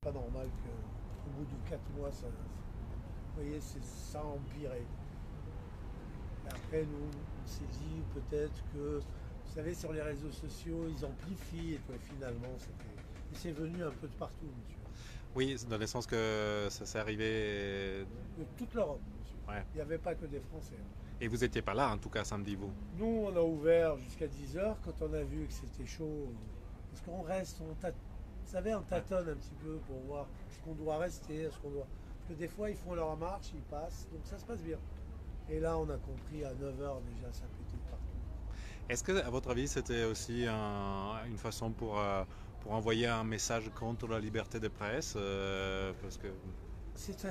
pas normal qu'au bout de 4 mois, vous voyez, ça a empiré. Et après, nous, on s'est dit peut-être que, vous savez, sur les réseaux sociaux, ils amplifient, et puis finalement, c'est venu un peu de partout, monsieur. Oui, dans le sens que ça s'est arrivé. De toute l'Europe, monsieur. Ouais. Il n'y avait pas que des Français. Et vous n'étiez pas là, en tout cas, samedi, vous. Nous, on a ouvert jusqu'à 10 heures quand on a vu que c'était chaud. Parce qu'on reste, vous savez, on tâtonne un petit peu pour voir ce qu'on doit rester, ce qu'on doit. Parce que des fois, ils font leur marche, ils passent, donc ça se passe bien. Et là, on a compris à 9 heures déjà, ça pétait de partout. Est-ce que, à votre avis, c'était aussi une façon pour envoyer un message contre la liberté de presse parce que... C'est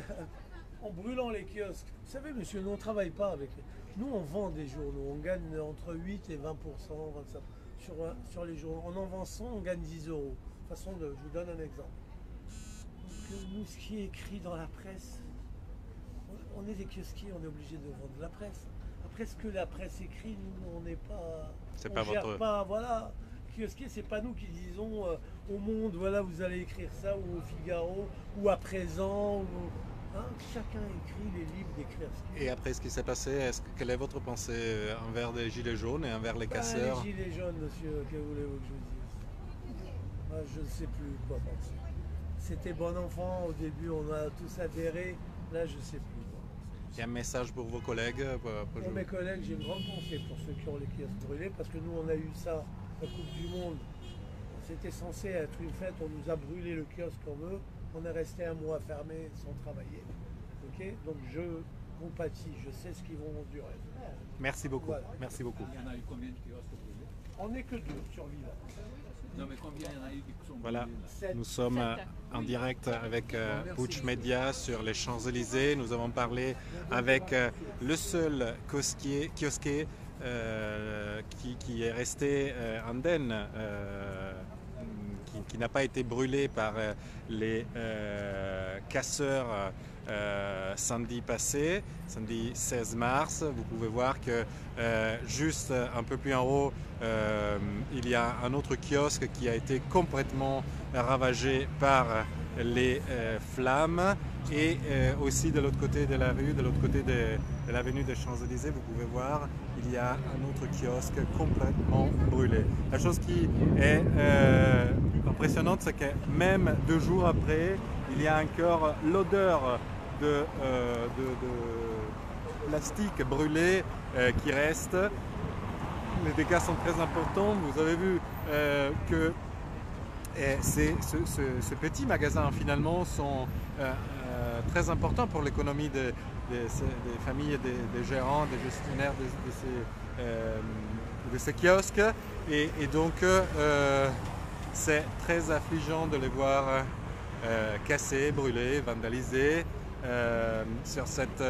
en brûlant les kiosques. Vous savez, monsieur, nous, on ne travaille pas avec. Nous, on vend des journaux. On gagne entre 8 et 20%, 25%. Sur les journaux. On en vend 100, on gagne 10 euros. De toute façon, je vous donne un exemple. Donc, nous, ce qui est écrit dans la presse, on est des kiosquiers, on est obligé de vendre de la presse. Après, ce que la presse écrit, nous, on n'est pas. C'est On pas gère votre... pas, voilà. Kiosquier, c'est pas nous qui disons au Monde, voilà, vous allez écrire ça, ou au Figaro, ou à Présent, ou. Hein, chacun écrit les livres d'écrire ce qu'il Et veut. après ce qui s'est passé, quelle est votre pensée envers les gilets jaunes et envers les casseurs? Les gilets jaunes, monsieur, que voulez-vous que je vous dise? Moi, je ne sais plus quoi penser. C'était bon enfant, au début on a tous adhéré, là je ne sais plus quoi. Il y a un message pour vos collègues Pour mes collègues, j'ai une grande pensée pour ceux qui ont les kiosques brûlés, parce que nous on a eu ça, la Coupe du Monde. C'était censé être une fête, on nous a brûlé le kiosque comme eux, on est resté un mois fermé sans travailler. Ok, donc je compatis, je sais ce qu'ils vont endurer. Merci beaucoup. Voilà. Merci beaucoup. Il y en a eu combien de kiosques brûlés? On n'est que deux survivants. Non, mais combien il y en a eu qui sont Voilà, brûlés là? 7. nous sommes en direct avec Butch Media sur les Champs-Élysées. Nous avons parlé avec le seul kiosquier qui est resté indemne, qui n'a pas été brûlé par les casseurs samedi passé, samedi 16 mars. Vous pouvez voir que juste un peu plus en haut, il y a un autre kiosque qui a été complètement ravagé par les flammes. Et aussi de l'autre côté de la rue, de l'autre côté de l'avenue des Champs-Élysées, vous pouvez voir, il y a un autre kiosque complètement brûlé. La chose qui est impressionnante, c'est que même 2 jours après, il y a encore l'odeur de plastique brûlé qui reste. Les dégâts sont très importants. Vous avez vu que ce petit magasin finalement sont très importants pour l'économie des familles, des gérants, des gestionnaires de ces kiosques. Et donc c'est très affligeant de les voir cassés, brûlés, vandalisés sur cette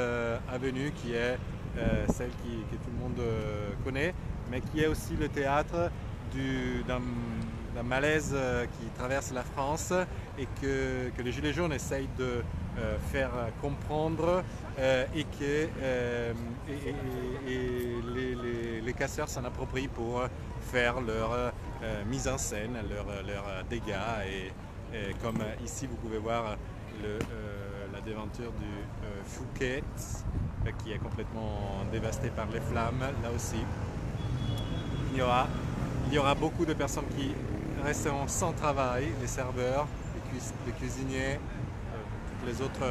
avenue qui est celle que tout le monde connaît, mais qui est aussi le théâtre d'un malaise qui traverse la France et que les Gilets jaunes essayent de faire comprendre et que les casseurs s'en approprient pour faire leur mise en scène, leurs dégâts. Et comme ici vous pouvez voir la devanture du Fouquet qui est complètement dévastée par les flammes, là aussi. Il y aura beaucoup de personnes qui resteront sans travail, les serveurs, les cuisiniers, les autres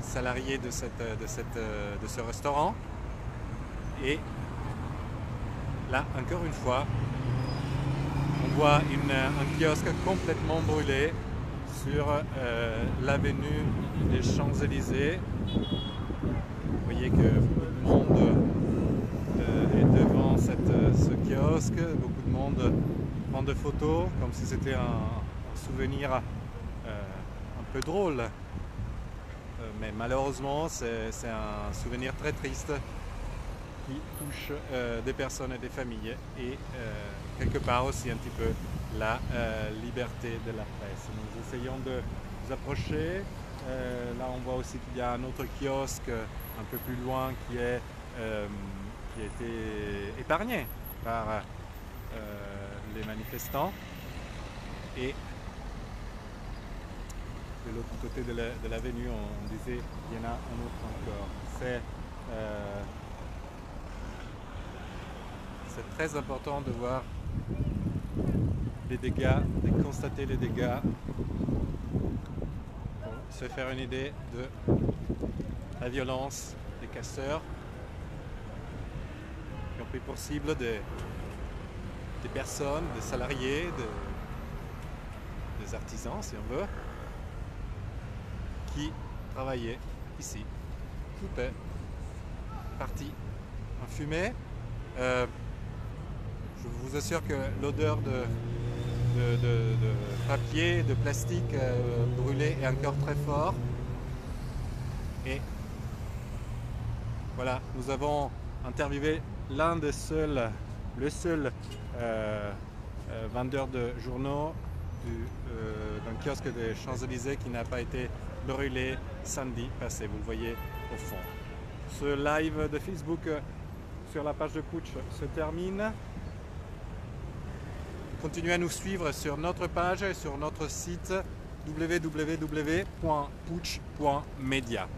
salariés de ce restaurant. Et là, encore une fois, on voit un kiosque complètement brûlé sur l'avenue des Champs-Élysées. Vous voyez que beaucoup de monde est devant ce kiosque, beaucoup de monde prend des photos comme si c'était un souvenir un peu drôle. Mais malheureusement, c'est un souvenir très triste qui touche des personnes et des familles et quelque part aussi un petit peu la liberté de la presse. Nous essayons de nous approcher. Là, on voit aussi qu'il y a un autre kiosque un peu plus loin qui a été épargné par les manifestants. Et de l'autre côté de l'avenue, on disait il y en a un autre encore. C'est très important de voir les dégâts, de constater les dégâts pour se faire une idée de la violence des casseurs qui ont pris pour cible des personnes, des salariés, des artisans si on veut, qui travaillaient ici. Tout est parti en fumée. Je vous assure que l'odeur de papier, de plastique brûlé est encore très fort. Et voilà, nous avons interviewé le seul vendeur de journaux d'un kiosque des Champs-Élysées qui n'a pas été brûlé samedi passé, vous le voyez au fond. Ce live de Facebook sur la page de Putsch se termine. Continuez à nous suivre sur notre page et sur notre site www.putsch.media.